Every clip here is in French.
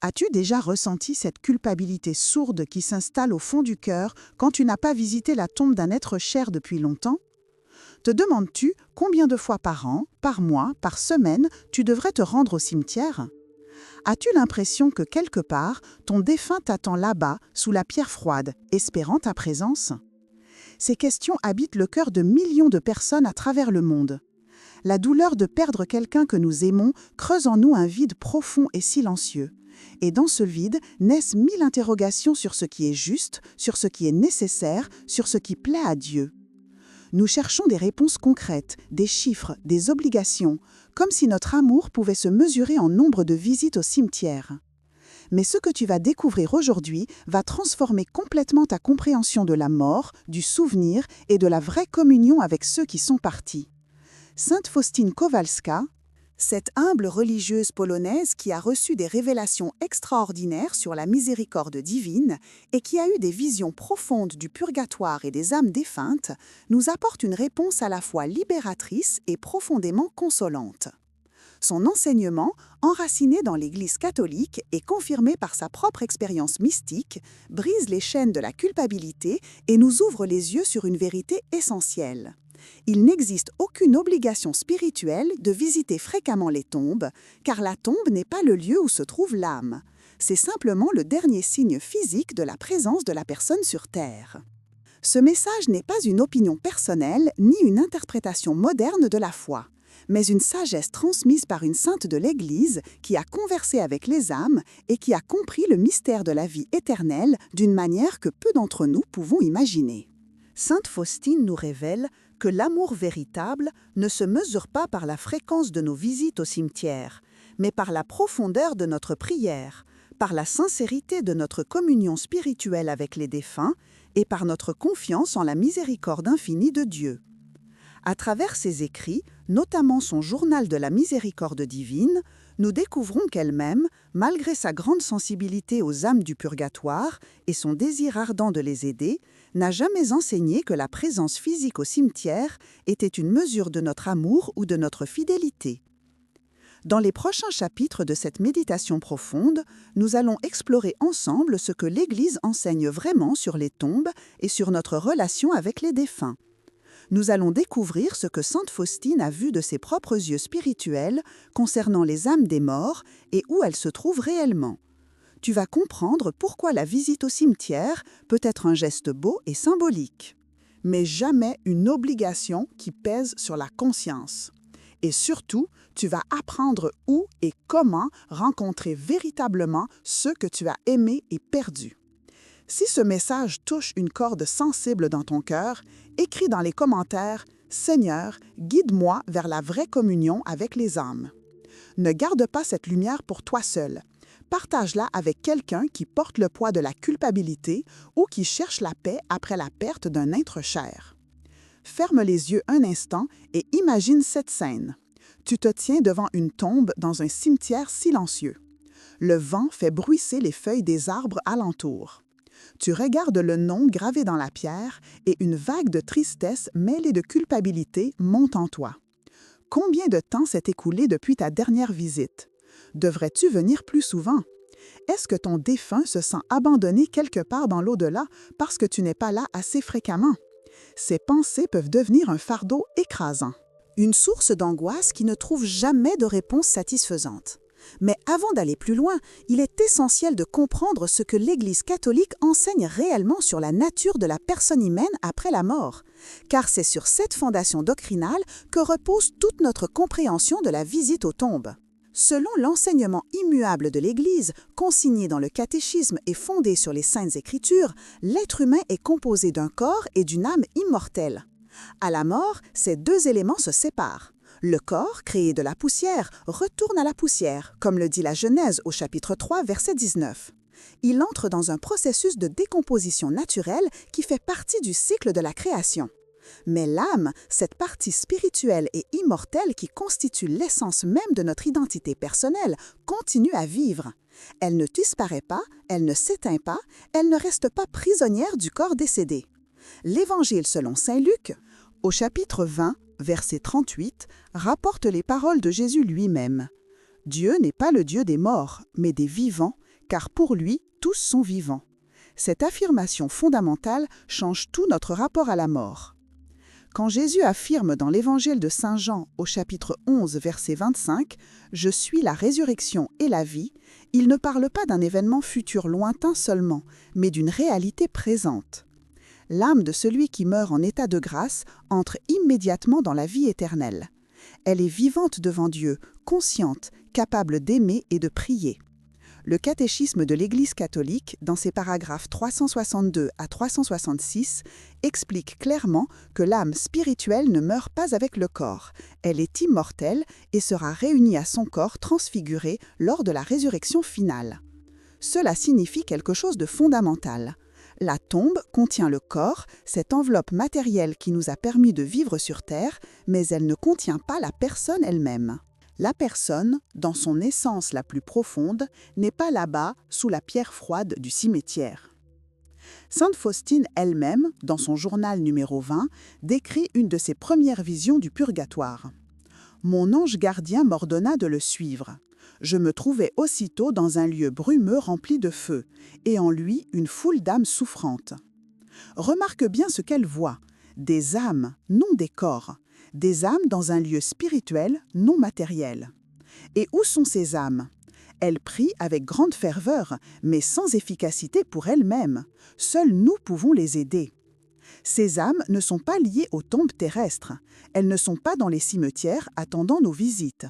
As-tu déjà ressenti cette culpabilité sourde qui s'installe au fond du cœur quand tu n'as pas visité la tombe d'un être cher depuis longtemps? Te demandes-tu combien de fois par an, par mois, par semaine tu devrais te rendre au cimetière? As-tu l'impression que quelque part, ton défunt t'attend là-bas, sous la pierre froide, espérant ta présence? Ces questions habitent le cœur de millions de personnes à travers le monde. La douleur de perdre quelqu'un que nous aimons creuse en nous un vide profond et silencieux. Et dans ce vide naissent mille interrogations sur ce qui est juste, sur ce qui est nécessaire, sur ce qui plaît à Dieu. Nous cherchons des réponses concrètes, des chiffres, des obligations, comme si notre amour pouvait se mesurer en nombre de visites au cimetière. Mais ce que tu vas découvrir aujourd'hui va transformer complètement ta compréhension de la mort, du souvenir et de la vraie communion avec ceux qui sont partis. Sainte Faustine Kowalska, cette humble religieuse polonaise qui a reçu des révélations extraordinaires sur la miséricorde divine et qui a eu des visions profondes du purgatoire et des âmes défuntes, nous apporte une réponse à la fois libératrice et profondément consolante. Son enseignement, enraciné dans l'Église catholique et confirmé par sa propre expérience mystique, brise les chaînes de la culpabilité et nous ouvre les yeux sur une vérité essentielle. Il n'existe aucune obligation spirituelle de visiter fréquemment les tombes, car la tombe n'est pas le lieu où se trouve l'âme. C'est simplement le dernier signe physique de la présence de la personne sur Terre. Ce message n'est pas une opinion personnelle ni une interprétation moderne de la foi, mais une sagesse transmise par une sainte de l'Église qui a conversé avec les âmes et qui a compris le mystère de la vie éternelle d'une manière que peu d'entre nous pouvons imaginer. Sainte Faustine nous révèle que l'amour véritable ne se mesure pas par la fréquence de nos visites au cimetière, mais par la profondeur de notre prière, par la sincérité de notre communion spirituelle avec les défunts et par notre confiance en la miséricorde infinie de Dieu. À travers ses écrits, notamment son journal de la miséricorde divine, nous découvrons qu'elle-même, malgré sa grande sensibilité aux âmes du purgatoire et son désir ardent de les aider, n'a jamais enseigné que la présence physique au cimetière était une mesure de notre amour ou de notre fidélité. Dans les prochains chapitres de cette méditation profonde, nous allons explorer ensemble ce que l'Église enseigne vraiment sur les tombes et sur notre relation avec les défunts. Nous allons découvrir ce que Sainte Faustine a vu de ses propres yeux spirituels concernant les âmes des morts et où elles se trouvent réellement. Tu vas comprendre pourquoi la visite au cimetière peut être un geste beau et symbolique, mais jamais une obligation qui pèse sur la conscience. Et surtout, tu vas apprendre où et comment rencontrer véritablement ceux que tu as aimés et perdus. Si ce message touche une corde sensible dans ton cœur, écris dans les commentaires « Seigneur, guide-moi vers la vraie communion avec les âmes ». Ne garde pas cette lumière pour toi seul. Partage-la avec quelqu'un qui porte le poids de la culpabilité ou qui cherche la paix après la perte d'un être cher. Ferme les yeux un instant et imagine cette scène. Tu te tiens devant une tombe dans un cimetière silencieux. Le vent fait bruisser les feuilles des arbres alentour. Tu regardes le nom gravé dans la pierre et une vague de tristesse mêlée de culpabilité monte en toi. Combien de temps s'est écoulé depuis ta dernière visite? Devrais-tu venir plus souvent? Est-ce que ton défunt se sent abandonné quelque part dans l'au-delà parce que tu n'es pas là assez fréquemment? Ces pensées peuvent devenir un fardeau écrasant. Une source d'angoisse qui ne trouve jamais de réponse satisfaisante. Mais avant d'aller plus loin, il est essentiel de comprendre ce que l'Église catholique enseigne réellement sur la nature de la personne humaine après la mort, car c'est sur cette fondation doctrinale que repose toute notre compréhension de la visite aux tombes. Selon l'enseignement immuable de l'Église, consigné dans le catéchisme et fondé sur les Saintes Écritures, l'être humain est composé d'un corps et d'une âme immortelle. À la mort, ces deux éléments se séparent. Le corps, créé de la poussière, retourne à la poussière, comme le dit la Genèse au chapitre 3, verset 19. Il entre dans un processus de décomposition naturelle qui fait partie du cycle de la création. Mais l'âme, cette partie spirituelle et immortelle qui constitue l'essence même de notre identité personnelle, continue à vivre. Elle ne disparaît pas, elle ne s'éteint pas, elle ne reste pas prisonnière du corps décédé. L'Évangile selon saint Luc, au chapitre 20, verset 38, rapporte les paroles de Jésus lui-même. « Dieu n'est pas le Dieu des morts, mais des vivants, car pour lui, tous sont vivants. Cette affirmation fondamentale change tout notre rapport à la mort. Quand Jésus affirme dans l'Évangile de Saint Jean au chapitre 11, verset 25 « Je suis la résurrection et la vie », il ne parle pas d'un événement futur lointain seulement, mais d'une réalité présente. L'âme de celui qui meurt en état de grâce entre immédiatement dans la vie éternelle. Elle est vivante devant Dieu, consciente, capable d'aimer et de prier. Le catéchisme de l'Église catholique, dans ses paragraphes 362 à 366, explique clairement que l'âme spirituelle ne meurt pas avec le corps. Elle est immortelle et sera réunie à son corps transfiguré lors de la résurrection finale. Cela signifie quelque chose de fondamental. La tombe contient le corps, cette enveloppe matérielle qui nous a permis de vivre sur Terre, mais elle ne contient pas la personne elle-même. La personne, dans son essence la plus profonde, n'est pas là-bas, sous la pierre froide du cimetière. Sainte Faustine elle-même, dans son journal numéro 20, décrit une de ses premières visions du purgatoire. « Mon ange gardien m'ordonna de le suivre. Je me trouvais aussitôt dans un lieu brumeux rempli de feu, et en lui une foule d'âmes souffrantes. Remarque bien ce qu'elle voit, des âmes, non des corps, des âmes dans un lieu spirituel, non matériel. Et où sont ces âmes? Elles prient avec grande ferveur, mais sans efficacité pour elles-mêmes. Seuls nous pouvons les aider. Ces âmes ne sont pas liées aux tombes terrestres. Elles ne sont pas dans les cimetières attendant nos visites.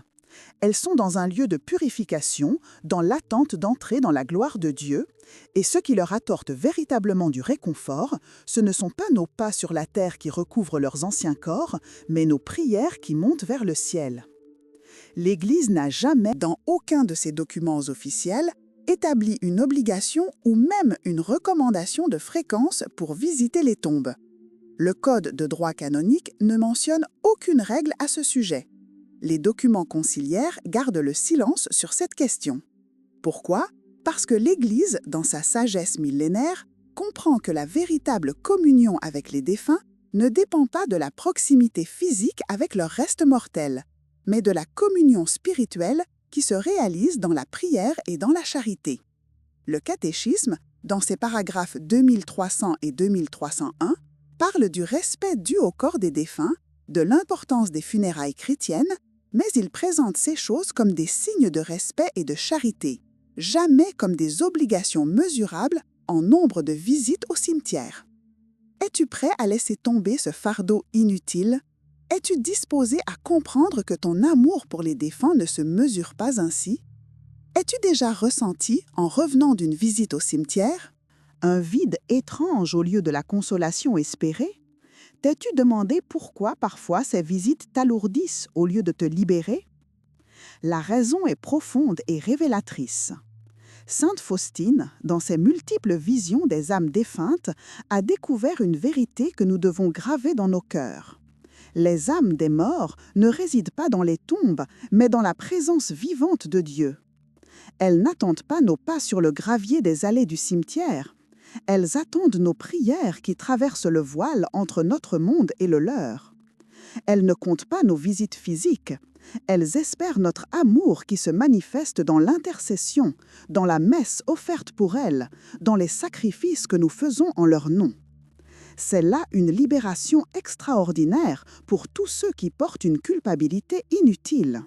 Elles sont dans un lieu de purification, dans l'attente d'entrer dans la gloire de Dieu, et ce qui leur apporte véritablement du réconfort, ce ne sont pas nos pas sur la terre qui recouvrent leurs anciens corps, mais nos prières qui montent vers le ciel. L'Église n'a jamais, dans aucun de ses documents officiels, établi une obligation ou même une recommandation de fréquence pour visiter les tombes. Le Code de droit canonique ne mentionne aucune règle à ce sujet. Les documents conciliaires gardent le silence sur cette question. Pourquoi? Parce que l'Église, dans sa sagesse millénaire, comprend que la véritable communion avec les défunts ne dépend pas de la proximité physique avec leur reste mortel, mais de la communion spirituelle qui se réalise dans la prière et dans la charité. Le catéchisme, dans ses paragraphes 2300 et 2301, parle du respect dû au corps des défunts, de l'importance des funérailles chrétiennes, mais il présente ces choses comme des signes de respect et de charité, jamais comme des obligations mesurables en nombre de visites au cimetière. Es-tu prêt à laisser tomber ce fardeau inutile? Es-tu disposé à comprendre que ton amour pour les défunts ne se mesure pas ainsi? Es-tu déjà ressenti, en revenant d'une visite au cimetière, un vide étrange au lieu de la consolation espérée? T'es-tu demandé pourquoi parfois ces visites t'alourdissent au lieu de te libérer? La raison est profonde et révélatrice. Sainte Faustine, dans ses multiples visions des âmes défuntes, a découvert une vérité que nous devons graver dans nos cœurs. Les âmes des morts ne résident pas dans les tombes, mais dans la présence vivante de Dieu. Elles n'attendent pas nos pas sur le gravier des allées du cimetière. Elles attendent nos prières qui traversent le voile entre notre monde et le leur. Elles ne comptent pas nos visites physiques. Elles espèrent notre amour qui se manifeste dans l'intercession, dans la messe offerte pour elles, dans les sacrifices que nous faisons en leur nom. C'est là une libération extraordinaire pour tous ceux qui portent une culpabilité inutile.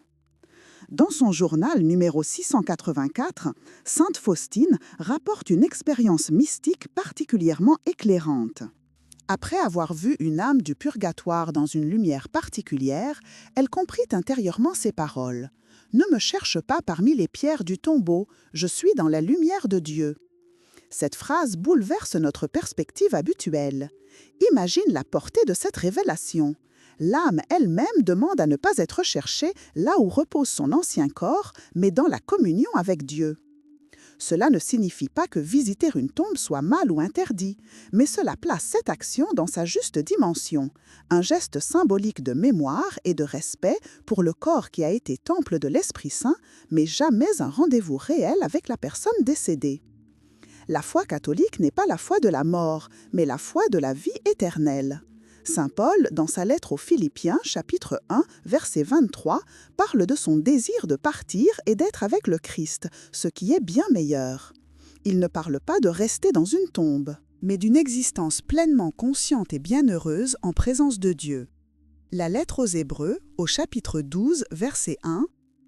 Dans son journal numéro 684, Sainte Faustine rapporte une expérience mystique particulièrement éclairante. Après avoir vu une âme du purgatoire dans une lumière particulière, elle comprit intérieurement ces paroles. « Ne me cherche pas parmi les pierres du tombeau, je suis dans la lumière de Dieu. » Cette phrase bouleverse notre perspective habituelle. Imagine la portée de cette révélation. L'âme elle-même demande à ne pas être cherchée là où repose son ancien corps, mais dans la communion avec Dieu. Cela ne signifie pas que visiter une tombe soit mal ou interdit, mais cela place cette action dans sa juste dimension, un geste symbolique de mémoire et de respect pour le corps qui a été temple de l'Esprit Saint, mais jamais un rendez-vous réel avec la personne décédée. La foi catholique n'est pas la foi de la mort, mais la foi de la vie éternelle. Saint Paul, dans sa lettre aux Philippiens, chapitre 1, verset 23, parle de son désir de partir et d'être avec le Christ, ce qui est bien meilleur. Il ne parle pas de rester dans une tombe, mais d'une existence pleinement consciente et bienheureuse en présence de Dieu. La lettre aux Hébreux, au chapitre 12, verset 1,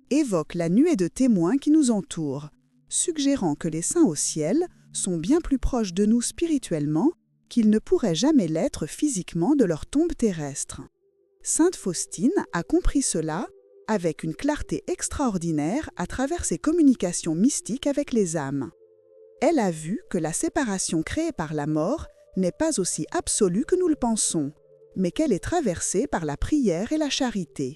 évoque la nuée de témoins qui nous entourent, suggérant que les saints au ciel sont bien plus proches de nous spirituellement qu'ils ne pourraient jamais l'être physiquement de leur tombe terrestre. Sainte Faustine a compris cela avec une clarté extraordinaire à travers ses communications mystiques avec les âmes. Elle a vu que la séparation créée par la mort n'est pas aussi absolue que nous le pensons, mais qu'elle est traversée par la prière et la charité.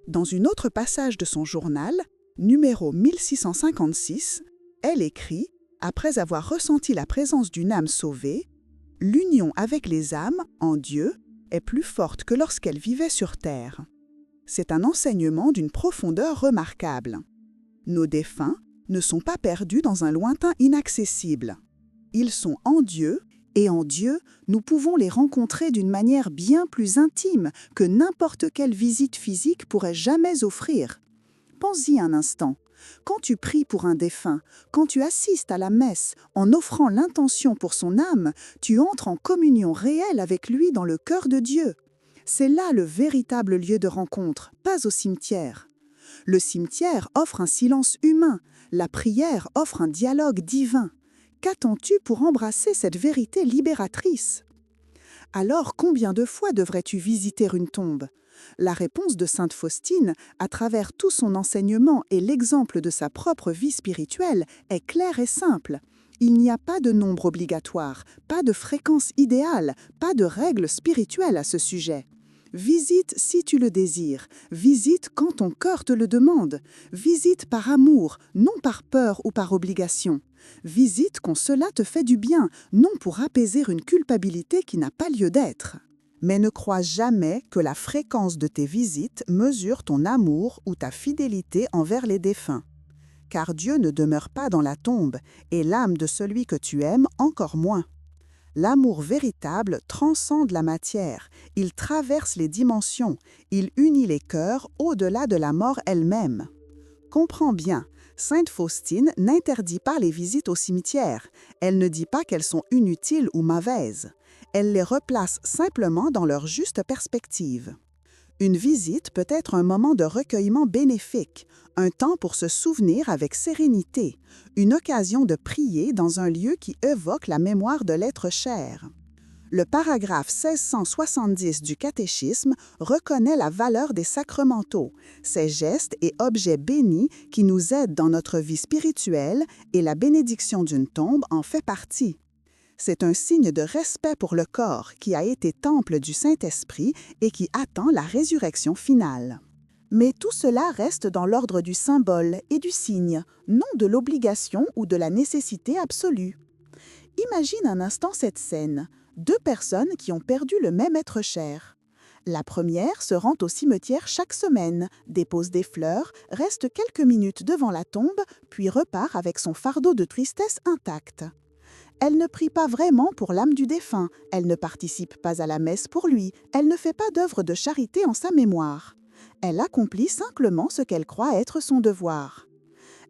Dans un autre passage de son journal, numéro 1656, elle écrit, après avoir ressenti la présence d'une âme sauvée, « L'union avec les âmes, en Dieu, est plus forte que lorsqu'elle vivait sur terre. » C'est un enseignement d'une profondeur remarquable. Nos défunts ne sont pas perdus dans un lointain inaccessible. Ils sont en Dieu, et en Dieu, nous pouvons les rencontrer d'une manière bien plus intime que n'importe quelle visite physique pourrait jamais offrir. Pense-y un instant. Quand tu pries pour un défunt, quand tu assistes à la messe en offrant l'intention pour son âme, tu entres en communion réelle avec lui dans le cœur de Dieu. C'est là le véritable lieu de rencontre, pas au cimetière. Le cimetière offre un silence humain, la prière offre un dialogue divin. Qu'attends-tu pour embrasser cette vérité libératrice? Alors combien de fois devrais-tu visiter une tombe? La réponse de sainte Faustine, à travers tout son enseignement et l'exemple de sa propre vie spirituelle, est claire et simple. Il n'y a pas de nombre obligatoire, pas de fréquence idéale, pas de règle spirituelle à ce sujet. Visite si tu le désires, visite quand ton cœur te le demande, visite par amour, non par peur ou par obligation. Visite quand cela te fait du bien, non pour apaiser une culpabilité qui n'a pas lieu d'être. Mais ne crois jamais que la fréquence de tes visites mesure ton amour ou ta fidélité envers les défunts. Car Dieu ne demeure pas dans la tombe, et l'âme de celui que tu aimes encore moins. L'amour véritable transcende la matière, il traverse les dimensions, il unit les cœurs au-delà de la mort elle-même. Comprends bien, sainte Faustine n'interdit pas les visites au cimetière, elle ne dit pas qu'elles sont inutiles ou mauvaises, elle les replace simplement dans leur juste perspective. Une visite peut être un moment de recueillement bénéfique, un temps pour se souvenir avec sérénité, une occasion de prier dans un lieu qui évoque la mémoire de l'être cher. Le paragraphe 1670 du catéchisme reconnaît la valeur des sacramentaux, ces gestes et objets bénis qui nous aident dans notre vie spirituelle et la bénédiction d'une tombe en fait partie. C'est un signe de respect pour le corps qui a été temple du Saint-Esprit et qui attend la résurrection finale. Mais tout cela reste dans l'ordre du symbole et du signe, non de l'obligation ou de la nécessité absolue. Imagine un instant cette scène, deux personnes qui ont perdu le même être cher. La première se rend au cimetière chaque semaine, dépose des fleurs, reste quelques minutes devant la tombe, puis repart avec son fardeau de tristesse intact. Elle ne prie pas vraiment pour l'âme du défunt, elle ne participe pas à la messe pour lui, elle ne fait pas d'œuvre de charité en sa mémoire. Elle accomplit simplement ce qu'elle croit être son devoir.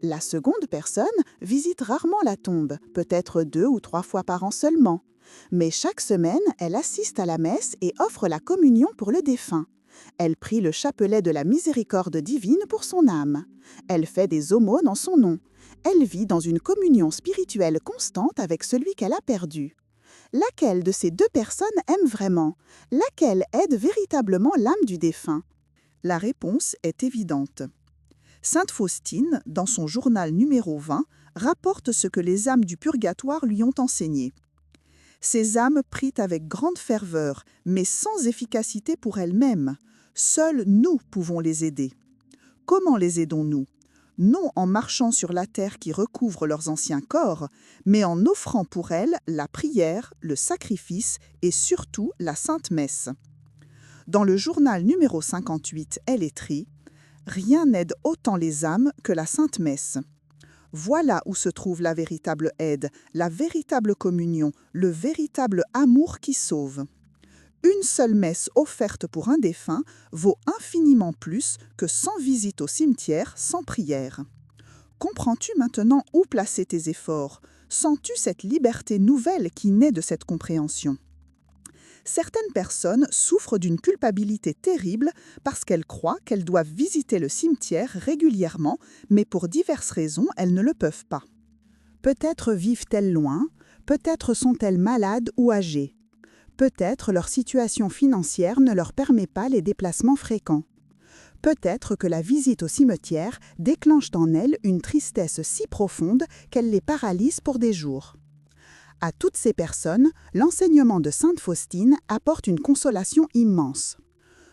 La seconde personne visite rarement la tombe, peut-être 2 ou 3 fois par an seulement. Mais chaque semaine, elle assiste à la messe et offre la communion pour le défunt. Elle prie le chapelet de la miséricorde divine pour son âme. Elle fait des aumônes en son nom. Elle vit dans une communion spirituelle constante avec celui qu'elle a perdu. Laquelle de ces deux personnes aime vraiment? Laquelle aide véritablement l'âme du défunt? La réponse est évidente. Sainte Faustine, dans son journal numéro 20, rapporte ce que les âmes du purgatoire lui ont enseigné. Ces âmes prient avec grande ferveur, mais sans efficacité pour elles-mêmes. Seuls nous pouvons les aider. Comment les aidons-nous? Non en marchant sur la terre qui recouvre leurs anciens corps, mais en offrant pour elles la prière, le sacrifice et surtout la Sainte Messe. Dans le journal numéro 58, elle écrit « Rien n'aide autant les âmes que la Sainte Messe. Voilà où se trouve la véritable aide, la véritable communion, le véritable amour qui sauve. Une seule messe offerte pour un défunt vaut infiniment plus que 100 visites au cimetière sans prière. Comprends-tu maintenant où placer tes efforts? Sens-tu cette liberté nouvelle qui naît de cette compréhension? Certaines personnes souffrent d'une culpabilité terrible parce qu'elles croient qu'elles doivent visiter le cimetière régulièrement, mais pour diverses raisons, elles ne le peuvent pas. Peut-être vivent-elles loin, peut-être sont-elles malades ou âgées. Peut-être leur situation financière ne leur permet pas les déplacements fréquents. Peut-être que la visite au cimetière déclenche en elles une tristesse si profonde qu'elle les paralyse pour des jours. À toutes ces personnes, l'enseignement de sainte Faustine apporte une consolation immense.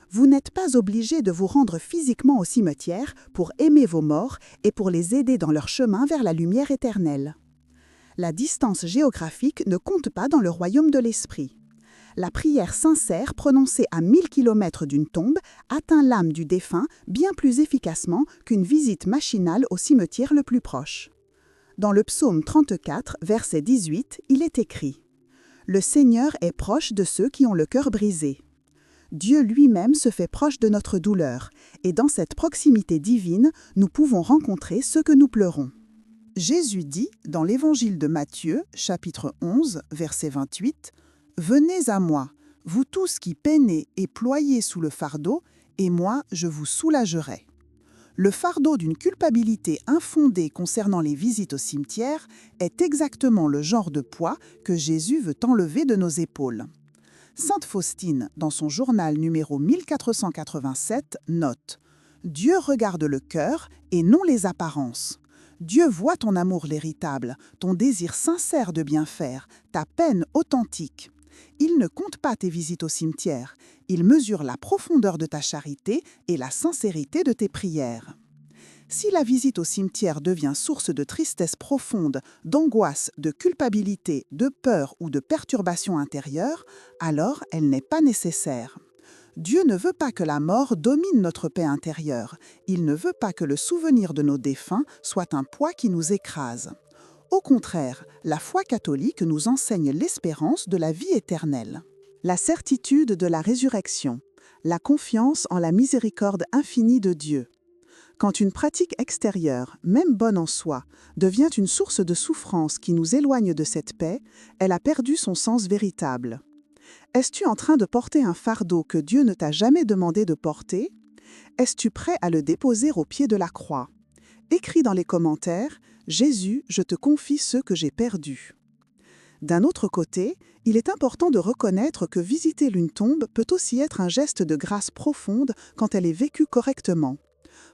Vous n'êtes pas obligé de vous rendre physiquement au cimetière pour aimer vos morts et pour les aider dans leur chemin vers la lumière éternelle. La distance géographique ne compte pas dans le royaume de l'esprit. La prière sincère prononcée à 1000 km d'une tombe atteint l'âme du défunt bien plus efficacement qu'une visite machinale au cimetière le plus proche. Dans le psaume 34, verset 18, il est écrit « Le Seigneur est proche de ceux qui ont le cœur brisé ». Dieu lui-même se fait proche de notre douleur, et dans cette proximité divine, nous pouvons rencontrer ce que nous pleurons. Jésus dit, dans l'Évangile de Matthieu, chapitre 11, verset 28, « Venez à moi, vous tous qui peinez et ployez sous le fardeau, et moi je vous soulagerai. » Le fardeau d'une culpabilité infondée concernant les visites au cimetière est exactement le genre de poids que Jésus veut enlever de nos épaules. Sainte Faustine, dans son journal numéro 1487, note « Dieu regarde le cœur et non les apparences. Dieu voit ton amour véritable, ton désir sincère de bien faire, ta peine authentique. Il ne compte pas tes visites au cimetière, il mesure la profondeur de ta charité et la sincérité de tes prières. Si la visite au cimetière devient source de tristesse profonde, d'angoisse, de culpabilité, de peur ou de perturbation intérieure, alors elle n'est pas nécessaire. Dieu ne veut pas que la mort domine notre paix intérieure. Il ne veut pas que le souvenir de nos défunts soit un poids qui nous écrase. Au contraire, la foi catholique nous enseigne l'espérance de la vie éternelle. La certitude de la résurrection, la confiance en la miséricorde infinie de Dieu. Quand une pratique extérieure, même bonne en soi, devient une source de souffrance qui nous éloigne de cette paix, elle a perdu son sens véritable. Es-tu en train de porter un fardeau que Dieu ne t'a jamais demandé de porter? Es-tu prêt à le déposer au pied de la croix? Écris dans les commentaires « Jésus, je te confie ce que j'ai perdu ». D'un autre côté, il est important de reconnaître que visiter une tombe peut aussi être un geste de grâce profonde quand elle est vécue correctement.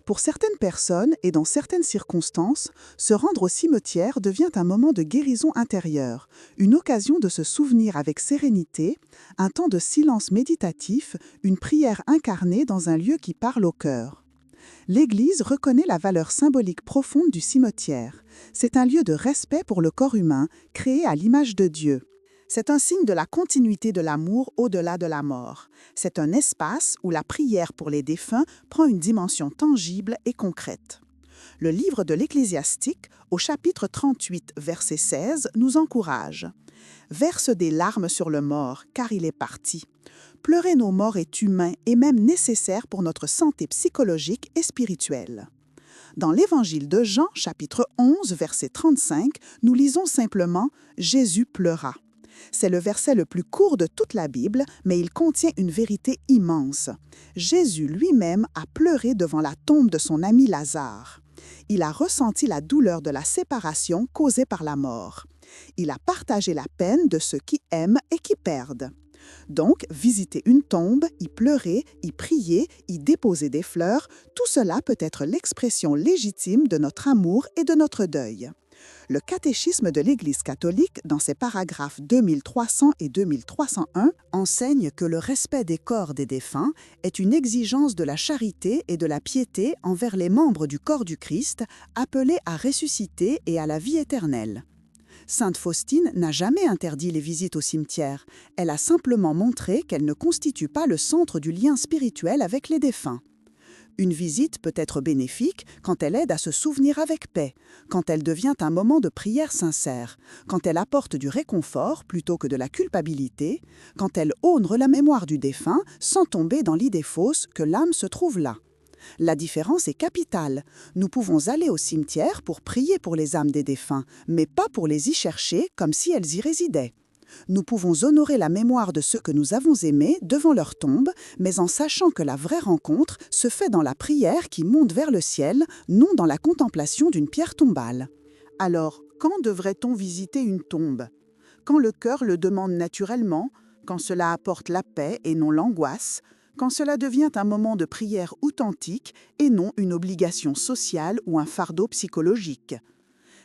Pour certaines personnes et dans certaines circonstances, se rendre au cimetière devient un moment de guérison intérieure, une occasion de se souvenir avec sérénité, un temps de silence méditatif, une prière incarnée dans un lieu qui parle au cœur. L'Église reconnaît la valeur symbolique profonde du cimetière. C'est un lieu de respect pour le corps humain, créé à l'image de Dieu. C'est un signe de la continuité de l'amour au-delà de la mort. C'est un espace où la prière pour les défunts prend une dimension tangible et concrète. Le livre de l'Ecclésiastique, au chapitre 38, verset 16, nous encourage « Verse des larmes sur le mort, car il est parti. Pleurer nos morts est humain et même nécessaire pour notre santé psychologique et spirituelle. » Dans l'Évangile de Jean, chapitre 11, verset 35, nous lisons simplement « Jésus pleura ». C'est le verset le plus court de toute la Bible, mais il contient une vérité immense. Jésus lui-même a pleuré devant la tombe de son ami Lazare. Il a ressenti la douleur de la séparation causée par la mort. Il a partagé la peine de ceux qui aiment et qui perdent. Donc, visiter une tombe, y pleurer, y prier, y déposer des fleurs, tout cela peut être l'expression légitime de notre amour et de notre deuil. Le catéchisme de l'Église catholique, dans ses paragraphes 2300 et 2301, enseigne que le respect des corps des défunts est une exigence de la charité et de la piété envers les membres du corps du Christ, appelés à ressusciter et à la vie éternelle. Sainte Faustine n'a jamais interdit les visites au cimetière. Elle a simplement montré qu'elle ne constitue pas le centre du lien spirituel avec les défunts. Une visite peut être bénéfique quand elle aide à se souvenir avec paix, quand elle devient un moment de prière sincère, quand elle apporte du réconfort plutôt que de la culpabilité, quand elle honore la mémoire du défunt sans tomber dans l'idée fausse que l'âme se trouve là. La différence est capitale. Nous pouvons aller au cimetière pour prier pour les âmes des défunts, mais pas pour les y chercher comme si elles y résidaient. Nous pouvons honorer la mémoire de ceux que nous avons aimés devant leur tombe, mais en sachant que la vraie rencontre se fait dans la prière qui monte vers le ciel, non dans la contemplation d'une pierre tombale. Alors, quand devrait-on visiter une tombe? Quand le cœur le demande naturellement, quand cela apporte la paix et non l'angoisse, quand cela devient un moment de prière authentique et non une obligation sociale ou un fardeau psychologique.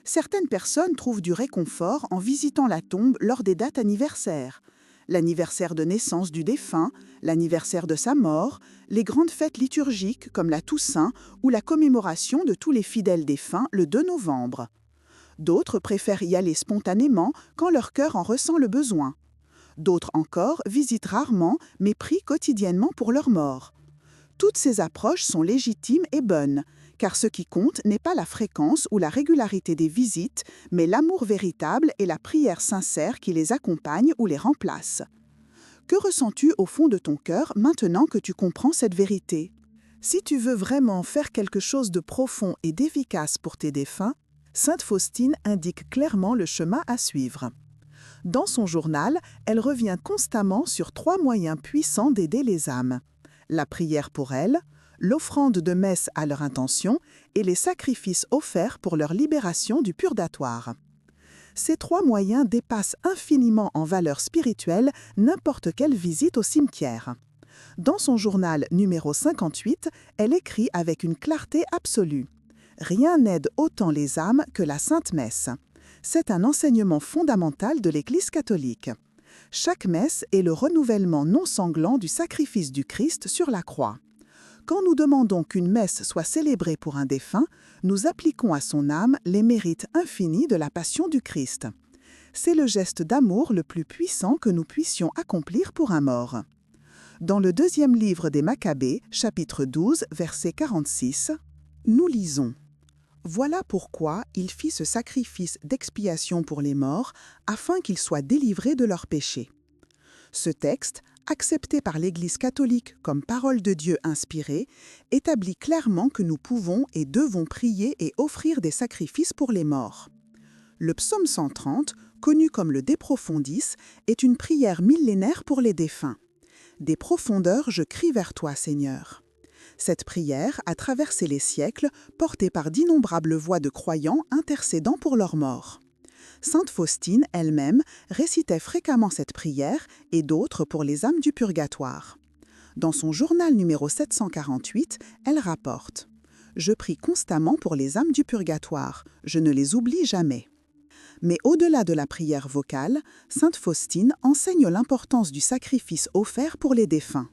Certaines personnes trouvent du réconfort en visitant la tombe lors des dates anniversaires. L'anniversaire de naissance du défunt, l'anniversaire de sa mort, les grandes fêtes liturgiques comme la Toussaint ou la commémoration de tous les fidèles défunts le 2 novembre. D'autres préfèrent y aller spontanément quand leur cœur en ressent le besoin. D'autres encore visitent rarement mais prient quotidiennement pour leur mort. Toutes ces approches sont légitimes et bonnes, car ce qui compte n'est pas la fréquence ou la régularité des visites, mais l'amour véritable et la prière sincère qui les accompagnent ou les remplacent. Que ressens-tu au fond de ton cœur maintenant que tu comprends cette vérité? Si tu veux vraiment faire quelque chose de profond et d'efficace pour tes défunts, Sainte Faustine indique clairement le chemin à suivre. Dans son journal, elle revient constamment sur 3 moyens puissants d'aider les âmes: la prière pour elles, l'offrande de messe à leur intention et les sacrifices offerts pour leur libération du purgatoire. Ces 3 moyens dépassent infiniment en valeur spirituelle n'importe quelle visite au cimetière. Dans son journal numéro 58, elle écrit avec une clarté absolue: « Rien n'aide autant les âmes que la Sainte Messe. C'est un enseignement fondamental de l'Église catholique. Chaque messe est le renouvellement non sanglant du sacrifice du Christ sur la croix. Quand nous demandons qu'une messe soit célébrée pour un défunt, nous appliquons à son âme les mérites infinis de la passion du Christ. C'est le geste d'amour le plus puissant que nous puissions accomplir pour un mort. » Dans le 2e livre des Maccabées, chapitre 12, verset 46, nous lisons: « Voilà pourquoi il fit ce sacrifice d'expiation pour les morts, afin qu'ils soient délivrés de leurs péchés. » Ce texte, accepté par l'Église catholique comme parole de Dieu inspirée, établit clairement que nous pouvons et devons prier et offrir des sacrifices pour les morts. Le psaume 130, connu comme le De Profundis, est une prière millénaire pour les défunts. « Des profondeurs, je crie vers toi, Seigneur. » Cette prière a traversé les siècles, portée par d'innombrables voix de croyants intercédant pour leurs morts. Sainte Faustine elle-même récitait fréquemment cette prière et d'autres pour les âmes du purgatoire. Dans son journal numéro 748, elle rapporte: « Je prie constamment pour les âmes du purgatoire, je ne les oublie jamais. » Mais au-delà de la prière vocale, Sainte Faustine enseigne l'importance du sacrifice offert pour les défunts.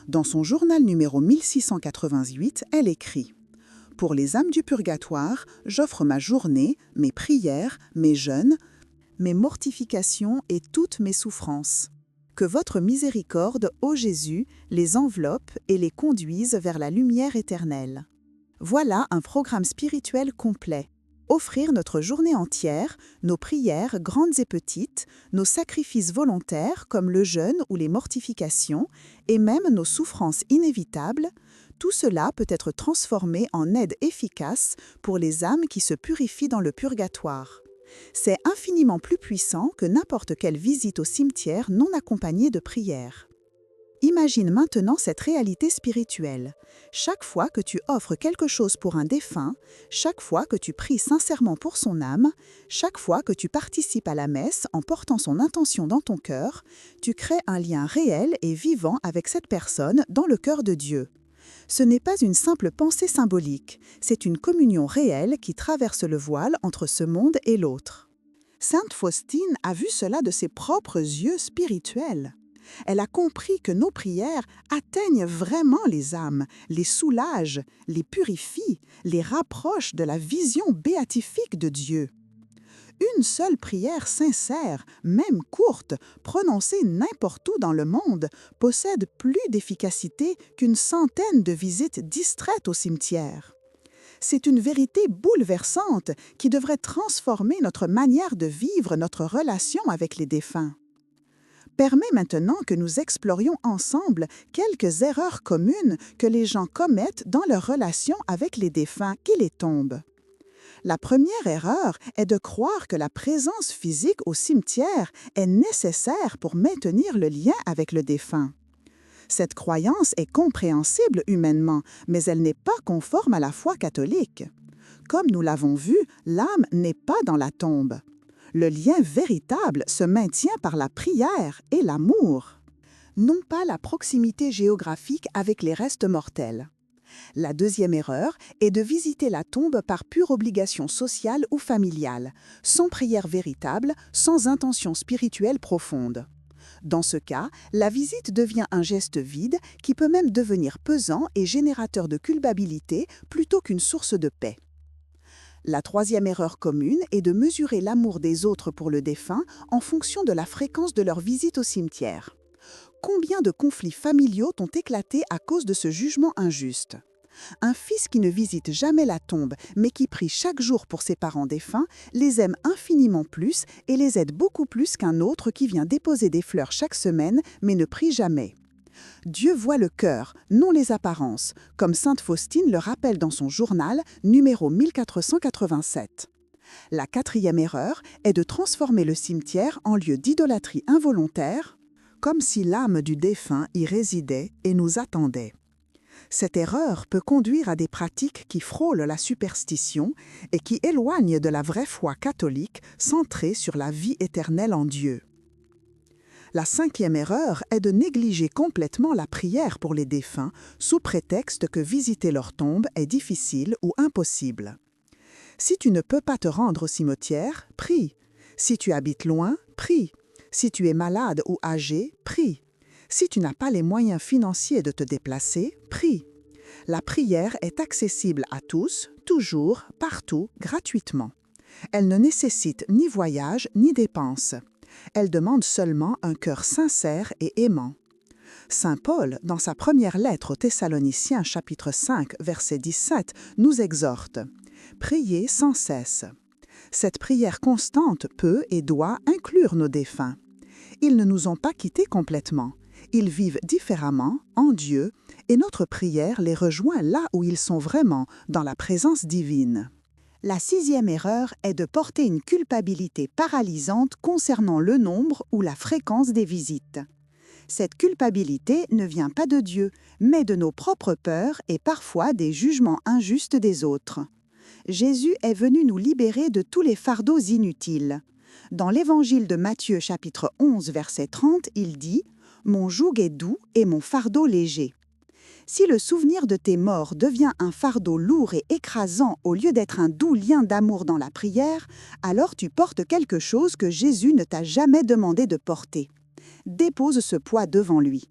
Dans son journal numéro 1688, elle écrit: « Pour les âmes du purgatoire, j'offre ma journée, mes prières, mes jeûnes, mes mortifications et toutes mes souffrances. Que votre miséricorde, ô Jésus, les enveloppe et les conduise vers la lumière éternelle. » Voilà un programme spirituel complet. Offrir notre journée entière, nos prières grandes et petites, nos sacrifices volontaires comme le jeûne ou les mortifications, et même nos souffrances inévitables, tout cela peut être transformé en aide efficace pour les âmes qui se purifient dans le purgatoire. C'est infiniment plus puissant que n'importe quelle visite au cimetière non accompagnée de prières. Imagine maintenant cette réalité spirituelle. Chaque fois que tu offres quelque chose pour un défunt, chaque fois que tu pries sincèrement pour son âme, chaque fois que tu participes à la messe en portant son intention dans ton cœur, tu crées un lien réel et vivant avec cette personne dans le cœur de Dieu. Ce n'est pas une simple pensée symbolique, c'est une communion réelle qui traverse le voile entre ce monde et l'autre. Sainte Faustine a vu cela de ses propres yeux spirituels. Elle a compris que nos prières atteignent vraiment les âmes, les soulagent, les purifient, les rapprochent de la vision béatifique de Dieu. Une seule prière sincère, même courte, prononcée n'importe où dans le monde, possède plus d'efficacité qu'une centaine de visites distraites au cimetière. C'est une vérité bouleversante qui devrait transformer notre manière de vivre notre relation avec les défunts. Permets maintenant que nous explorions ensemble quelques erreurs communes que les gens commettent dans leur relation avec les défunts qui les tombent. La première erreur est de croire que la présence physique au cimetière est nécessaire pour maintenir le lien avec le défunt. Cette croyance est compréhensible humainement, mais elle n'est pas conforme à la foi catholique. Comme nous l'avons vu, l'âme n'est pas dans la tombe. Le lien véritable se maintient par la prière et l'amour, non pas la proximité géographique avec les restes mortels. La deuxième erreur est de visiter la tombe par pure obligation sociale ou familiale, sans prière véritable, sans intention spirituelle profonde. Dans ce cas, la visite devient un geste vide qui peut même devenir pesant et générateur de culpabilité plutôt qu'une source de paix. La troisième erreur commune est de mesurer l'amour des autres pour le défunt en fonction de la fréquence de leur visite au cimetière. Combien de conflits familiaux ont éclaté à cause de ce jugement injuste? Un fils qui ne visite jamais la tombe, mais qui prie chaque jour pour ses parents défunts, les aime infiniment plus et les aide beaucoup plus qu'un autre qui vient déposer des fleurs chaque semaine, mais ne prie jamais. Dieu voit le cœur, non les apparences, comme sainte Faustine le rappelle dans son journal, numéro 1487. La quatrième erreur est de transformer le cimetière en lieu d'idolâtrie involontaire, comme si l'âme du défunt y résidait et nous attendait. Cette erreur peut conduire à des pratiques qui frôlent la superstition et qui éloignent de la vraie foi catholique centrée sur la vie éternelle en Dieu. La cinquième erreur est de négliger complètement la prière pour les défunts sous prétexte que visiter leur tombe est difficile ou impossible. Si tu ne peux pas te rendre au cimetière, prie. Si tu habites loin, prie. Si tu es malade ou âgé, prie. Si tu n'as pas les moyens financiers de te déplacer, prie. La prière est accessible à tous, toujours, partout, gratuitement. Elle ne nécessite ni voyage ni dépenses. Elle demande seulement un cœur sincère et aimant. Saint Paul, dans sa première lettre aux Thessaloniciens, chapitre 5, verset 17, nous exhorte « Priez sans cesse ». Cette prière constante peut et doit inclure nos défunts. Ils ne nous ont pas quittés complètement. Ils vivent différemment, en Dieu, et notre prière les rejoint là où ils sont vraiment, dans la présence divine. La sixième erreur est de porter une culpabilité paralysante concernant le nombre ou la fréquence des visites. Cette culpabilité ne vient pas de Dieu, mais de nos propres peurs et parfois des jugements injustes des autres. Jésus est venu nous libérer de tous les fardeaux inutiles. Dans l'Évangile de Matthieu, chapitre 11, verset 30, il dit « Mon joug est doux et mon fardeau léger ». Si le souvenir de tes morts devient un fardeau lourd et écrasant au lieu d'être un doux lien d'amour dans la prière, alors tu portes quelque chose que Jésus ne t'a jamais demandé de porter. Dépose ce poids devant lui.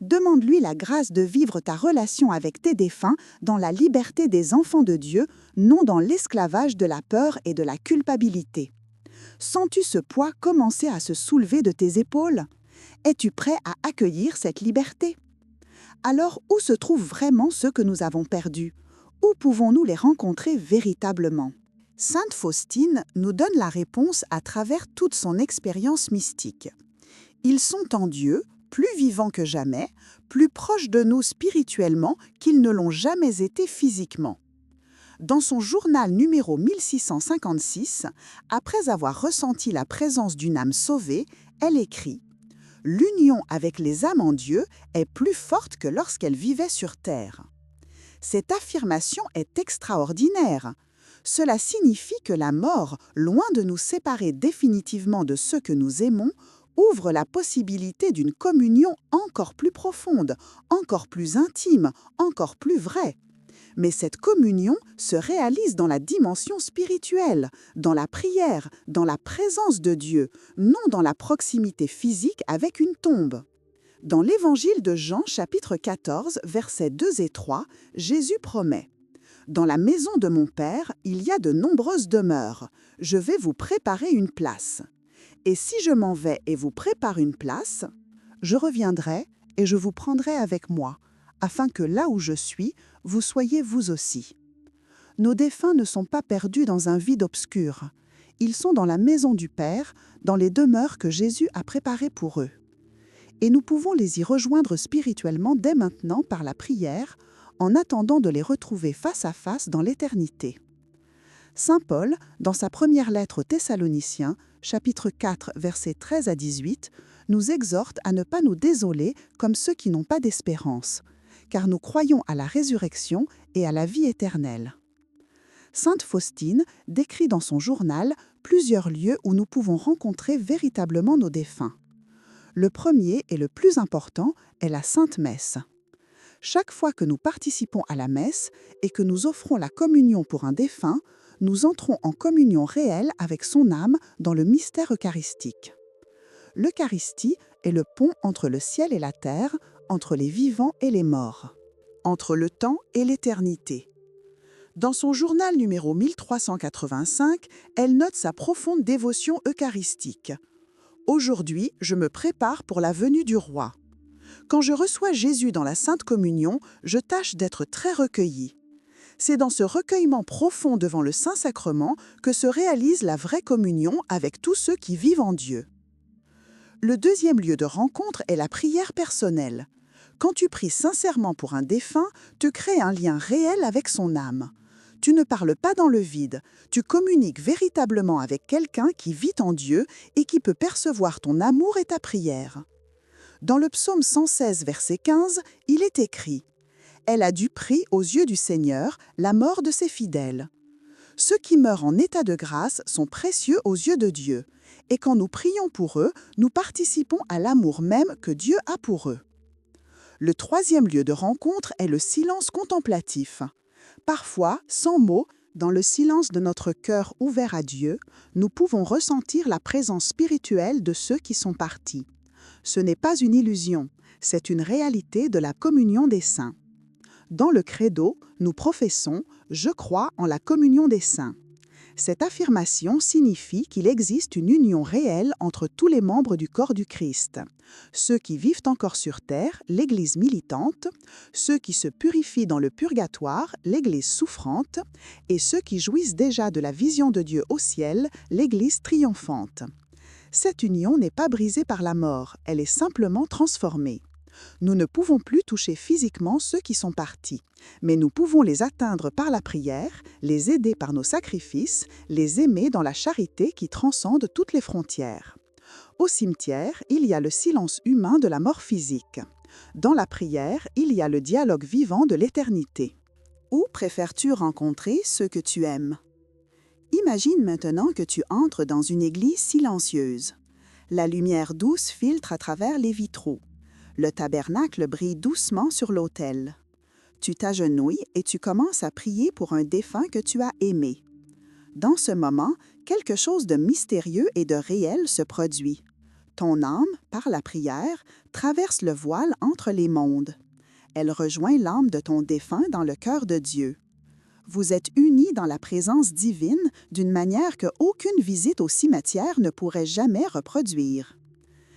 Demande-lui la grâce de vivre ta relation avec tes défunts dans la liberté des enfants de Dieu, non dans l'esclavage de la peur et de la culpabilité. Sens-tu ce poids commencer à se soulever de tes épaules? Es-tu prêt à accueillir cette liberté? Alors, où se trouvent vraiment ceux que nous avons perdus? Où pouvons-nous les rencontrer véritablement? Sainte Faustine nous donne la réponse à travers toute son expérience mystique. Ils sont en Dieu, plus vivants que jamais, plus proches de nous spirituellement qu'ils ne l'ont jamais été physiquement. Dans son journal numéro 1656, après avoir ressenti la présence d'une âme sauvée, elle écrit « L'union avec les âmes en Dieu est plus forte que lorsqu'elles vivaient sur terre. » Cette affirmation est extraordinaire. Cela signifie que la mort, loin de nous séparer définitivement de ceux que nous aimons, ouvre la possibilité d'une communion encore plus profonde, encore plus intime, encore plus vraie. Mais cette communion se réalise dans la dimension spirituelle, dans la prière, dans la présence de Dieu, non dans la proximité physique avec une tombe. Dans l'Évangile de Jean, chapitre 14, versets 2 et 3, Jésus promet « Dans la maison de mon Père, il y a de nombreuses demeures. Je vais vous préparer une place. Et si je m'en vais et vous prépare une place, je reviendrai et je vous prendrai avec moi, afin que là où je suis, vous soyez vous aussi. » Nos défunts ne sont pas perdus dans un vide obscur. Ils sont dans la maison du Père, dans les demeures que Jésus a préparées pour eux. et nous pouvons les y rejoindre spirituellement dès maintenant par la prière, en attendant de les retrouver face à face dans l'éternité. Saint Paul, dans sa première lettre aux Thessaloniciens, chapitre 4, versets 13 à 18, nous exhorte à ne pas nous désoler comme ceux qui n'ont pas d'espérance, car nous croyons à la résurrection et à la vie éternelle. Sainte Faustine décrit dans son journal plusieurs lieux où nous pouvons rencontrer véritablement nos défunts. Le premier et le plus important est la Sainte Messe. Chaque fois que nous participons à la messe et que nous offrons la communion pour un défunt, nous entrons en communion réelle avec son âme dans le mystère eucharistique. L'Eucharistie est le pont entre le ciel et la terre, entre les vivants et les morts, entre le temps et l'éternité. Dans son journal numéro 1385, elle note sa profonde dévotion eucharistique. « Aujourd'hui, je me prépare pour la venue du roi. Quand je reçois Jésus dans la Sainte Communion, je tâche d'être très recueillie. C'est dans ce recueillement profond devant le Saint-Sacrement que se réalise la vraie communion avec tous ceux qui vivent en Dieu. » Le deuxième lieu de rencontre est la prière personnelle. Quand tu pries sincèrement pour un défunt, tu crées un lien réel avec son âme. Tu ne parles pas dans le vide, tu communiques véritablement avec quelqu'un qui vit en Dieu et qui peut percevoir ton amour et ta prière. Dans le psaume 116, verset 15, il est écrit « Elle a du prix aux yeux du Seigneur la mort de ses fidèles. Ceux qui meurent en état de grâce sont précieux aux yeux de Dieu, et quand nous prions pour eux, nous participons à l'amour même que Dieu a pour eux. » Le troisième lieu de rencontre est le silence contemplatif. Parfois, sans mots, dans le silence de notre cœur ouvert à Dieu, nous pouvons ressentir la présence spirituelle de ceux qui sont partis. Ce n'est pas une illusion, c'est une réalité de la communion des saints. Dans le credo, nous professons « Je crois en la communion des saints ». Cette affirmation signifie qu'il existe une union réelle entre tous les membres du corps du Christ. Ceux qui vivent encore sur terre, l'Église militante, ceux qui se purifient dans le purgatoire, l'Église souffrante, et ceux qui jouissent déjà de la vision de Dieu au ciel, l'Église triomphante. Cette union n'est pas brisée par la mort, elle est simplement transformée. Nous ne pouvons plus toucher physiquement ceux qui sont partis, mais nous pouvons les atteindre par la prière, les aider par nos sacrifices, les aimer dans la charité qui transcende toutes les frontières. Au cimetière, il y a le silence humain de la mort physique. Dans la prière, il y a le dialogue vivant de l'éternité. Où préfères-tu rencontrer ceux que tu aimes? Imagine maintenant que tu entres dans une église silencieuse. La lumière douce filtre à travers les vitraux. Le tabernacle brille doucement sur l'autel. Tu t'agenouilles et tu commences à prier pour un défunt que tu as aimé. Dans ce moment, quelque chose de mystérieux et de réel se produit. Ton âme, par la prière, traverse le voile entre les mondes. Elle rejoint l'âme de ton défunt dans le cœur de Dieu. Vous êtes unis dans la présence divine d'une manière qu'aucune visite au cimetière ne pourrait jamais reproduire.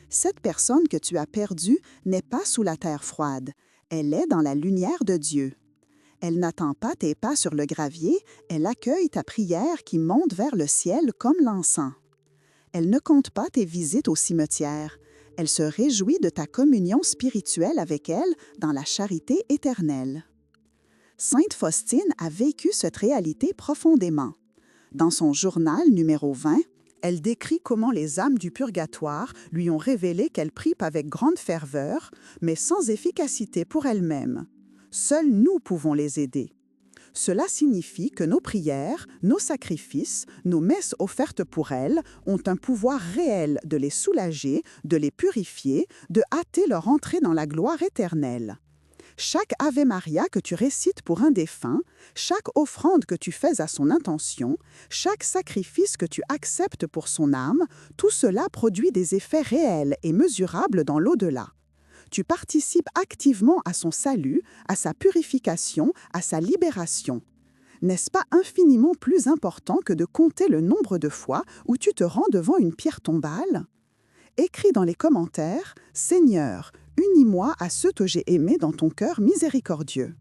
Cette personne que tu as perdue n'est pas sous la terre froide, elle est dans la lumière de Dieu. Elle n'attend pas tes pas sur le gravier, elle accueille ta prière qui monte vers le ciel comme l'encens. Elle ne compte pas tes visites au cimetière, elle se réjouit de ta communion spirituelle avec elle dans la charité éternelle. Sainte Faustine a vécu cette réalité profondément. Dans son journal numéro 20, elle décrit comment les âmes du purgatoire lui ont révélé qu'elles prient avec grande ferveur, mais sans efficacité pour elles-mêmes. Seuls nous pouvons les aider. Cela signifie que nos prières, nos sacrifices, nos messes offertes pour elles ont un pouvoir réel de les soulager, de les purifier, de hâter leur entrée dans la gloire éternelle. Chaque Ave Maria que tu récites pour un défunt, chaque offrande que tu fais à son intention, chaque sacrifice que tu acceptes pour son âme, tout cela produit des effets réels et mesurables dans l'au-delà. Tu participes activement à son salut, à sa purification, à sa libération. N'est-ce pas infiniment plus important que de compter le nombre de fois où tu te rends devant une pierre tombale? Écris dans les commentaires « Seigneur, unis-moi à ceux que j'ai aimés dans ton cœur miséricordieux ».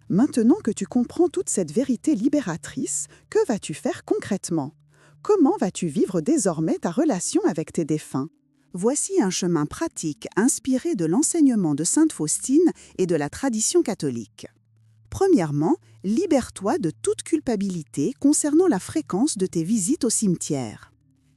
Maintenant que tu comprends toute cette vérité libératrice, que vas-tu faire concrètement? Comment vas-tu vivre désormais ta relation avec tes défunts? Voici un chemin pratique inspiré de l'enseignement de sainte Faustine et de la tradition catholique. Premièrement, libère-toi de toute culpabilité concernant la fréquence de tes visites au cimetière.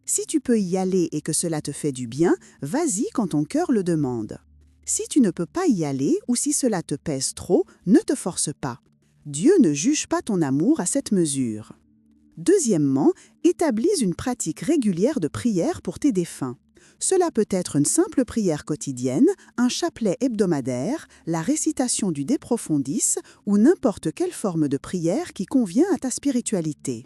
Si tu peux y aller et que cela te fait du bien, vas-y quand ton cœur le demande. Si tu ne peux pas y aller ou si cela te pèse trop, ne te force pas. Dieu ne juge pas ton amour à cette mesure. Deuxièmement, établis une pratique régulière de prière pour tes défunts. Cela peut être une simple prière quotidienne, un chapelet hebdomadaire, la récitation du De Profundis ou n'importe quelle forme de prière qui convient à ta spiritualité.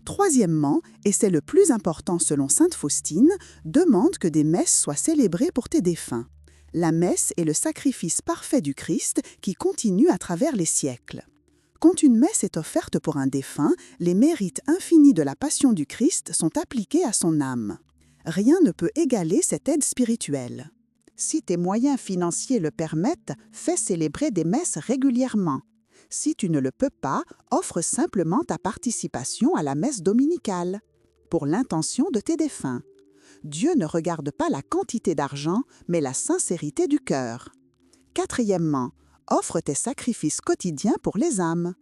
Troisièmement, et c'est le plus important selon sainte Faustine, demande que des messes soient célébrées pour tes défunts. La messe est le sacrifice parfait du Christ qui continue à travers les siècles. Quand une messe est offerte pour un défunt, les mérites infinis de la passion du Christ sont appliqués à son âme. Rien ne peut égaler cette aide spirituelle. Si tes moyens financiers le permettent, fais célébrer des messes régulièrement. Si tu ne le peux pas, offre simplement ta participation à la messe dominicale, pour l'intention de tes défunts. Dieu ne regarde pas la quantité d'argent, mais la sincérité du cœur. Quatrièmement, offre tes sacrifices quotidiens pour les âmes.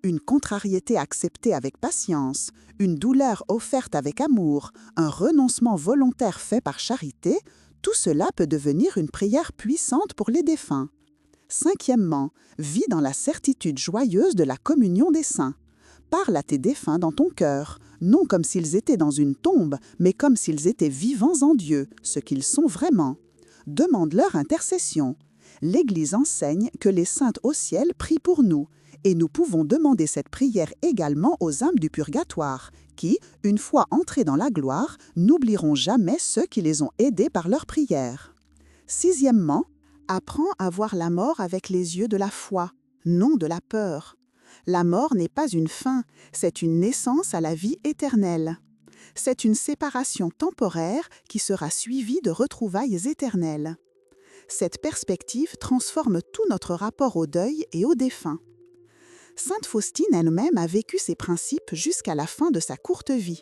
Une contrariété acceptée avec patience, une douleur offerte avec amour, un renoncement volontaire fait par charité, tout cela peut devenir une prière puissante pour les défunts. Cinquièmement, vis dans la certitude joyeuse de la communion des saints. Parle à tes défunts dans ton cœur, non comme s'ils étaient dans une tombe, mais comme s'ils étaient vivants en Dieu, ce qu'ils sont vraiment. Demande leur intercession. L'Église enseigne que les saintes au ciel prient pour nous, et nous pouvons demander cette prière également aux âmes du purgatoire, qui, une fois entrées dans la gloire, n'oublieront jamais ceux qui les ont aidés par leur prière. Sixièmement, apprends à voir la mort avec les yeux de la foi, non de la peur. La mort n'est pas une fin, c'est une naissance à la vie éternelle. C'est une séparation temporaire qui sera suivie de retrouvailles éternelles. Cette perspective transforme tout notre rapport au deuil et aux défunts. Sainte Faustine elle-même a vécu ces principes jusqu'à la fin de sa courte vie.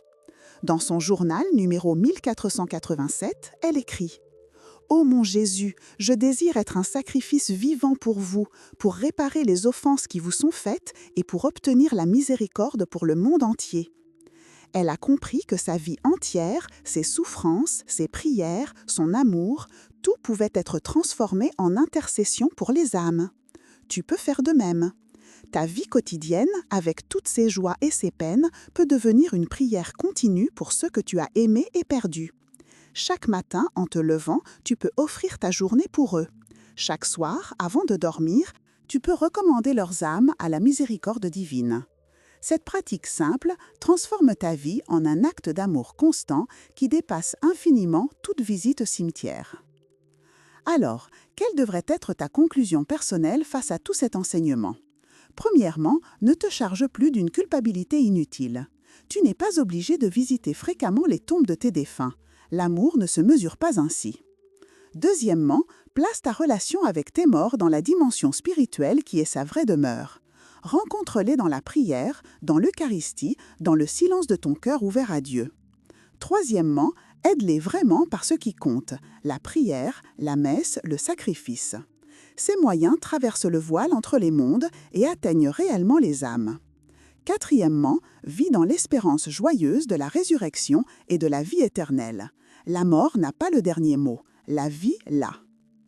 Dans son journal numéro 1487, elle écrit « Ô mon Jésus, je désire être un sacrifice vivant pour vous, pour réparer les offenses qui vous sont faites et pour obtenir la miséricorde pour le monde entier. » Elle a compris que sa vie entière, ses souffrances, ses prières, son amour, tout pouvait être transformé en intercession pour les âmes. Tu peux faire de même. Ta vie quotidienne, avec toutes ses joies et ses peines, peut devenir une prière continue pour ceux que tu as aimés et perdus. Chaque matin, en te levant, tu peux offrir ta journée pour eux. Chaque soir, avant de dormir, tu peux recommander leurs âmes à la miséricorde divine. Cette pratique simple transforme ta vie en un acte d'amour constant qui dépasse infiniment toute visite au cimetière. Alors, quelle devrait être ta conclusion personnelle face à tout cet enseignement ? Premièrement, ne te charge plus d'une culpabilité inutile. Tu n'es pas obligé de visiter fréquemment les tombes de tes défunts. L'amour ne se mesure pas ainsi. Deuxièmement, place ta relation avec tes morts dans la dimension spirituelle qui est sa vraie demeure. Rencontre-les dans la prière, dans l'Eucharistie, dans le silence de ton cœur ouvert à Dieu. Troisièmement, aide-les vraiment par ce qui compte, la prière, la messe, le sacrifice. Ces moyens traversent le voile entre les mondes et atteignent réellement les âmes. Quatrièmement, vis dans l'espérance joyeuse de la résurrection et de la vie éternelle. La mort n'a pas le dernier mot, la vie l'a.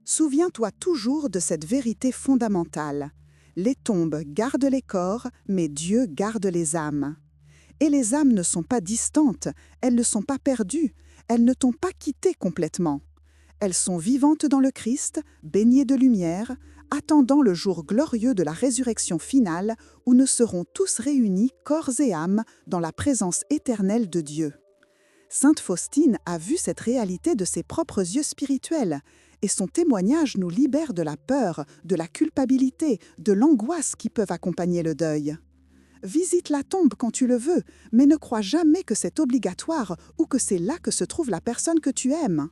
Souviens-toi toujours de cette vérité fondamentale. Les tombes gardent les corps, mais Dieu garde les âmes. Et les âmes ne sont pas distantes, elles ne sont pas perdues, elles ne t'ont pas quitté complètement. Elles sont vivantes dans le Christ, baignées de lumière, attendant le jour glorieux de la résurrection finale où nous serons tous réunis, corps et âme, dans la présence éternelle de Dieu. Sainte Faustine a vu cette réalité de ses propres yeux spirituels, et son témoignage nous libère de la peur, de la culpabilité, de l'angoisse qui peuvent accompagner le deuil. Visite la tombe quand tu le veux, mais ne crois jamais que c'est obligatoire ou que c'est là que se trouve la personne que tu aimes.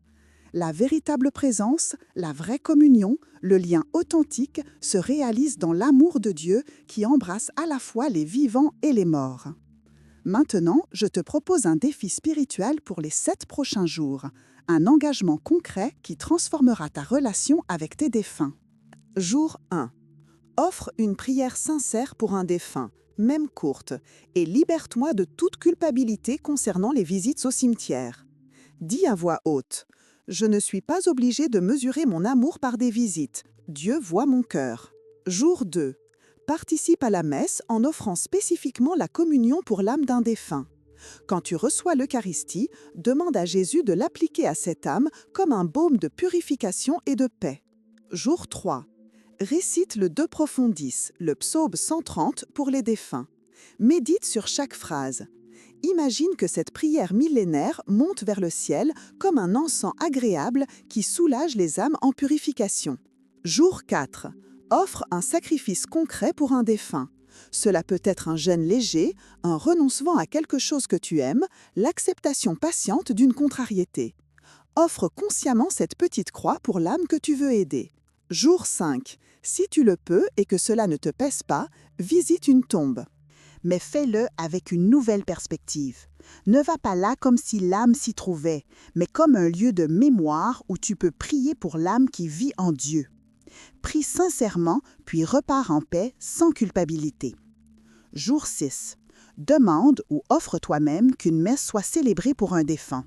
La véritable présence, la vraie communion, le lien authentique se réalise dans l'amour de Dieu qui embrasse à la fois les vivants et les morts. Maintenant, je te propose un défi spirituel pour les 7 prochains jours, un engagement concret qui transformera ta relation avec tes défunts. Jour 1. Offre une prière sincère pour un défunt, même courte, et libère-toi de toute culpabilité concernant les visites au cimetière. Dis à voix haute: « Je ne suis pas obligé de mesurer mon amour par des visites. Dieu voit mon cœur. » Jour 2. Participe à la messe en offrant spécifiquement la communion pour l'âme d'un défunt. Quand tu reçois l'Eucharistie, demande à Jésus de l'appliquer à cette âme comme un baume de purification et de paix. Jour 3. Récite le De Profundis, le psaume 130 pour les défunts. Médite sur chaque phrase. Imagine que cette prière millénaire monte vers le ciel comme un encens agréable qui soulage les âmes en purification. Jour 4. Offre un sacrifice concret pour un défunt. Cela peut être un jeûne léger, un renoncement à quelque chose que tu aimes, l'acceptation patiente d'une contrariété. Offre consciemment cette petite croix pour l'âme que tu veux aider. Jour 5. Si tu le peux et que cela ne te pèse pas, visite une tombe. Mais fais-le avec une nouvelle perspective. Ne va pas là comme si l'âme s'y trouvait, mais comme un lieu de mémoire où tu peux prier pour l'âme qui vit en Dieu. Prie sincèrement, puis repars en paix sans culpabilité. Jour 6. Demande ou offre toi-même qu'une messe soit célébrée pour un défunt.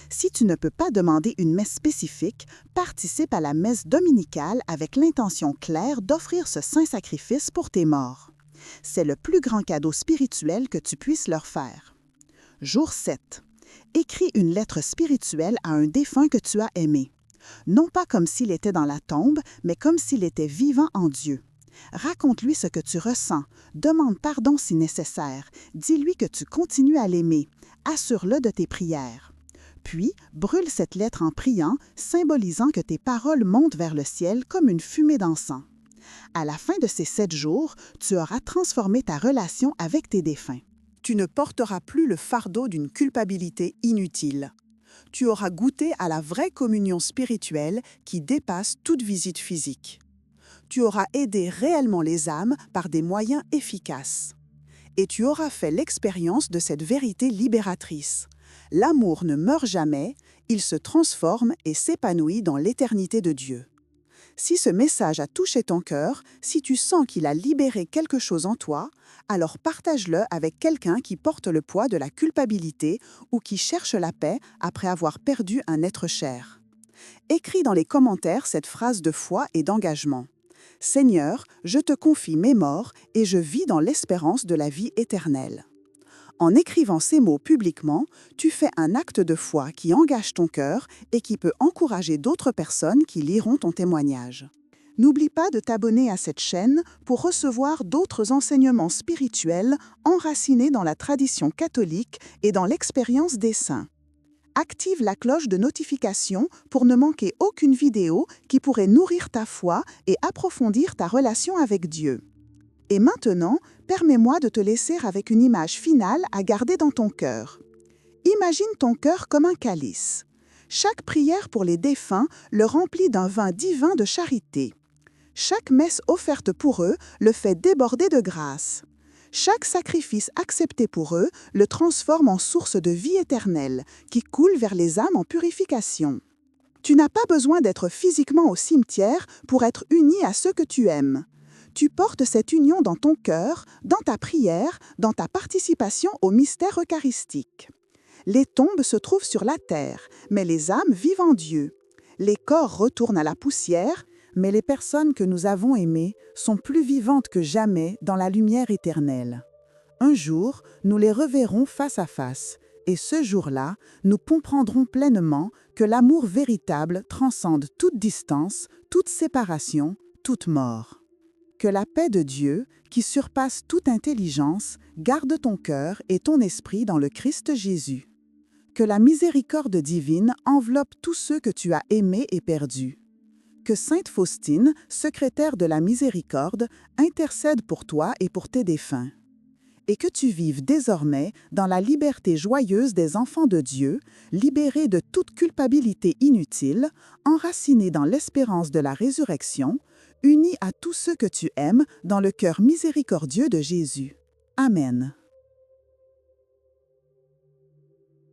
Si tu ne peux pas demander une messe spécifique, participe à la messe dominicale avec l'intention claire d'offrir ce saint sacrifice pour tes morts. C'est le plus grand cadeau spirituel que tu puisses leur faire. Jour 7. Écris une lettre spirituelle à un défunt que tu as aimé. Non pas comme s'il était dans la tombe, mais comme s'il était vivant en Dieu. Raconte-lui ce que tu ressens, demande pardon si nécessaire, dis-lui que tu continues à l'aimer, assure-le de tes prières. Puis, brûle cette lettre en priant, symbolisant que tes paroles montent vers le ciel comme une fumée d'encens. À la fin de ces 7 jours, tu auras transformé ta relation avec tes défunts. Tu ne porteras plus le fardeau d'une culpabilité inutile. Tu auras goûté à la vraie communion spirituelle qui dépasse toute visite physique. Tu auras aidé réellement les âmes par des moyens efficaces. Et tu auras fait l'expérience de cette vérité libératrice. L'amour ne meurt jamais, il se transforme et s'épanouit dans l'éternité de Dieu. Si ce message a touché ton cœur, si tu sens qu'il a libéré quelque chose en toi, alors partage-le avec quelqu'un qui porte le poids de la culpabilité ou qui cherche la paix après avoir perdu un être cher. Écris dans les commentaires cette phrase de foi et d'engagement. « Seigneur, je te confie mes morts et je vis dans l'espérance de la vie éternelle. » En écrivant ces mots publiquement, tu fais un acte de foi qui engage ton cœur et qui peut encourager d'autres personnes qui liront ton témoignage. N'oublie pas de t'abonner à cette chaîne pour recevoir d'autres enseignements spirituels enracinés dans la tradition catholique et dans l'expérience des saints. Active la cloche de notification pour ne manquer aucune vidéo qui pourrait nourrir ta foi et approfondir ta relation avec Dieu. Et maintenant, permets-moi de te laisser avec une image finale à garder dans ton cœur. Imagine ton cœur comme un calice. Chaque prière pour les défunts le remplit d'un vin divin de charité. Chaque messe offerte pour eux le fait déborder de grâce. Chaque sacrifice accepté pour eux le transforme en source de vie éternelle qui coule vers les âmes en purification. Tu n'as pas besoin d'être physiquement au cimetière pour être uni à ceux que tu aimes. Tu portes cette union dans ton cœur, dans ta prière, dans ta participation au mystère eucharistique. Les tombes se trouvent sur la terre, mais les âmes vivent en Dieu. Les corps retournent à la poussière, mais les personnes que nous avons aimées sont plus vivantes que jamais dans la lumière éternelle. Un jour, nous les reverrons face à face, et ce jour-là, nous comprendrons pleinement que l'amour véritable transcende toute distance, toute séparation, toute mort. Que la paix de Dieu, qui surpasse toute intelligence, garde ton cœur et ton esprit dans le Christ Jésus. Que la miséricorde divine enveloppe tous ceux que tu as aimés et perdus. Que Sainte Faustine, secrétaire de la miséricorde, intercède pour toi et pour tes défunts. Et que tu vives désormais dans la liberté joyeuse des enfants de Dieu, libérés de toute culpabilité inutile, enracinés dans l'espérance de la résurrection, unis à tous ceux que tu aimes dans le cœur miséricordieux de Jésus. Amen.